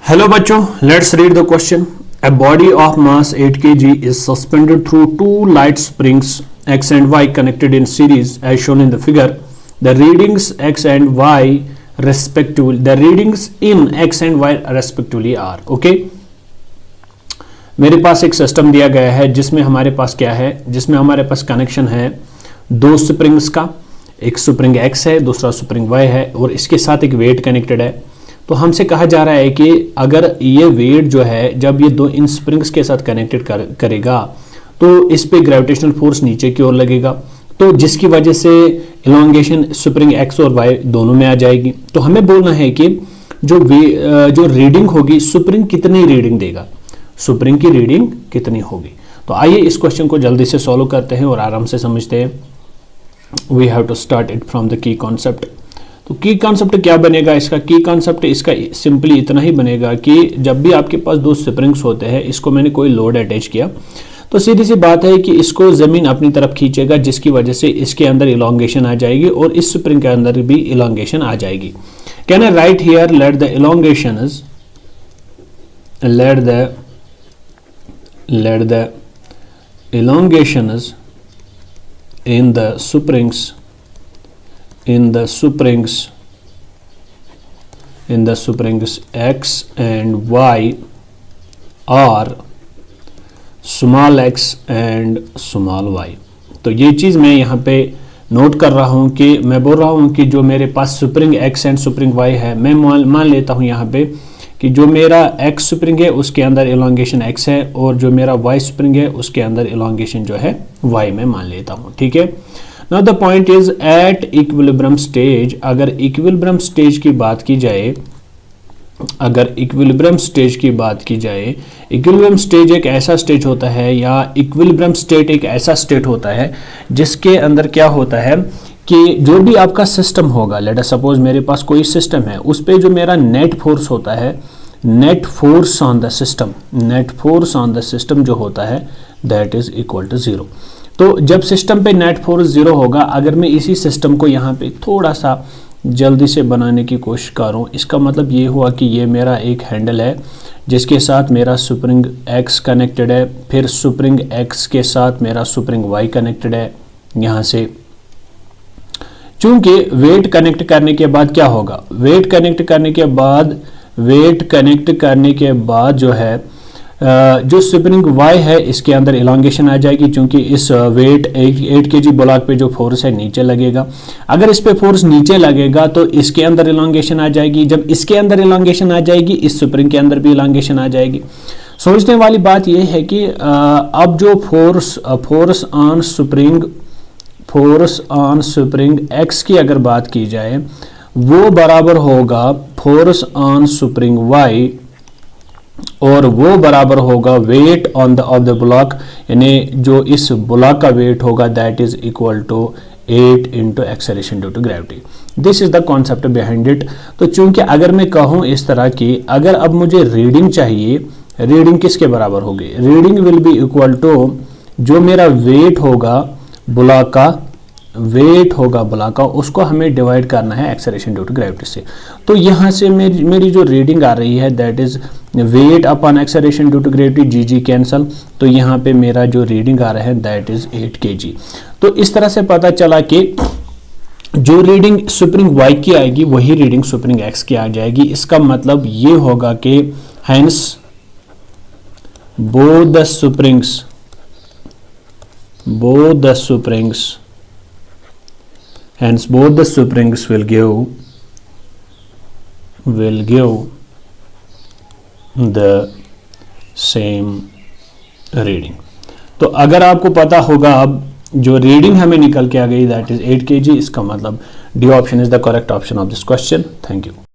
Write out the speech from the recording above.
Hello बच्चों, let's read the question. A body of mass 8 kg is suspended through two light springs X and Y connected in series as shown in the figure. The readings X and Y respectively, the readings in X and Y respectively are. Okay? मेरे पास एक system दिया गया है जिसमें हमारे पास क्या है, जिसमें हमारे पास कनेक्शन है दो स्प्रिंग्स का, एक स्प्रिंग X है, दूसरा स्प्रिंग Y है और इसके साथ एक वेट कनेक्टेड है। तो हमसे कहा जा रहा है कि अगर ये वेट जो है जब ये दो इन स्प्रिंग्स के साथ कनेक्टेड करेगा तो इस पे ग्रेविटेशनल फोर्स नीचे की ओर लगेगा, तो जिसकी वजह से इलोंगेशन स्प्रिंग X और Y दोनों में आ जाएगी। तो हमें बोलना है कि जो रीडिंग होगी स्प्रिंग कितनी रीडिंग देगा, स्प्रिंग की रीडिंग कितनी होगी। तो आइए इस क्वेश्चन को जल्दी से सॉल्व करते हैं और आराम से समझते हैं। We have to start it from the key concept. तो की कॉन्सेप्ट क्या बनेगा इसका? की कॉन्सेप्ट इसका सिंपली इतना ही बनेगा कि जब भी आपके पास दो स्प्रिंग्स होते हैं, इसको मैंने कोई लोड अटैच किया तो सीधी सी बात है कि इसको जमीन अपनी तरफ खींचेगा, जिसकी वजह से इसके अंदर इलोंगेशन आ जाएगी और इस स्प्रिंग के अंदर भी इलोंगेशन आ जाएगी। Can I write here let the elongations in the springs X and Y are small x and small y। तो ये चीज़ मैं यहाँ पे नोट कर रहा हूँ कि मैं बोल रहा हूँ कि जो मेरे पास spring X and spring Y है, मैं मान लेता हूँ यहाँ पे कि जो मेरा X स्प्रिंग है उसके अंदर इलोंगेशन X है और जो मेरा Y स्प्रिंग है उसके अंदर इलोंगेशन जो है Y में मान लेता हूँ। ठीक है। Now the point is at equilibrium stage. अगर इक्विलिब्रियम स्टेज की बात की जाए, इक्विलिब्रियम स्टेज एक ऐसा स्टेज होता है या इक्विलिब्रियम स्टेट एक ऐसा स्टेट होता है जिसके अंदर क्या होता है कि जो भी आपका सिस्टम होगा, लेट अस सपोज मेरे पास कोई सिस्टम है, उस पे जो मेरा नेट फोर्स होता है, net force on the system जो होता है दैट इज इक्वल टू 0। तो जब सिस्टम पे नेट फोर्स 0 होगा, अगर मैं इसी सिस्टम को यहाँ पे थोड़ा सा जल्दी से बनाने की कोशिश करूँ, इसका मतलब ये हुआ कि ये मेरा एक हैंडल है जिसके साथ मेरा स्प्रिंग X कनेक्टेड है, फिर स्प्रिंग X के साथ मेरा स्प्रिंग Y कनेक्टेड है। यहाँ से चूंकि वेट कनेक्ट करने के बाद क्या होगा, वेट कनेक्ट करने के बाद जो है जो स्प्रिंग Y है इसके अंदर इलोंगेशन आ जाएगी, क्योंकि इस वेट 8 kg ब्लॉक पे जो फोर्स है नीचे लगेगा। अगर इस पे फोर्स नीचे लगेगा तो इसके अंदर इलोंगेशन आ जाएगी, जब इसके अंदर इलोंगेशन आ जाएगी इस स्प्रिंग के अंदर भी इलोंगेशन आ जाएगी। सोचने वाली बात यह है कि अब जो फोर्स ऑन स्प्रिंग X की अगर बात की जाए वो बराबर होगा फोर्स ऑन स्प्रिंग Y और वो बराबर होगा weight on the of the block, यानी जो इस ब्लॉक का वेट होगा that is equal to 8 into acceleration due to gravity. This is the concept behind it. तो चूंकि अगर मैं कहूँ इस तरह की, अगर अब मुझे रीडिंग चाहिए, रीडिंग किसके बराबर होगी? Reading will be equal to जो मेरा वेट होगा ब्लॉक का, उसको हमें डिवाइड करना है एक्सेलरेशन ड्यू टू ग्रेविटी से। तो यहाँ से मेरी जो रीडिंग आ रही है that is weight upon acceleration due to gravity, g cancel. तो यहाँ पे मेरा जो रीडिंग आ रहा है दैट इज 8 kg। तो इस तरह से पता चला कि जो रीडिंग स्प्रिंग Y की आएगी वही रीडिंग स्प्रिंग X की आ जाएगी। इसका मतलब ये होगा कि hence both the springs will give the same reading। तो अगर आपको पता होगा अब जो रीडिंग हमें निकल के आ गई दैट इज 8 kg, इसका मतलब D option is the correct option of this question. Thank you.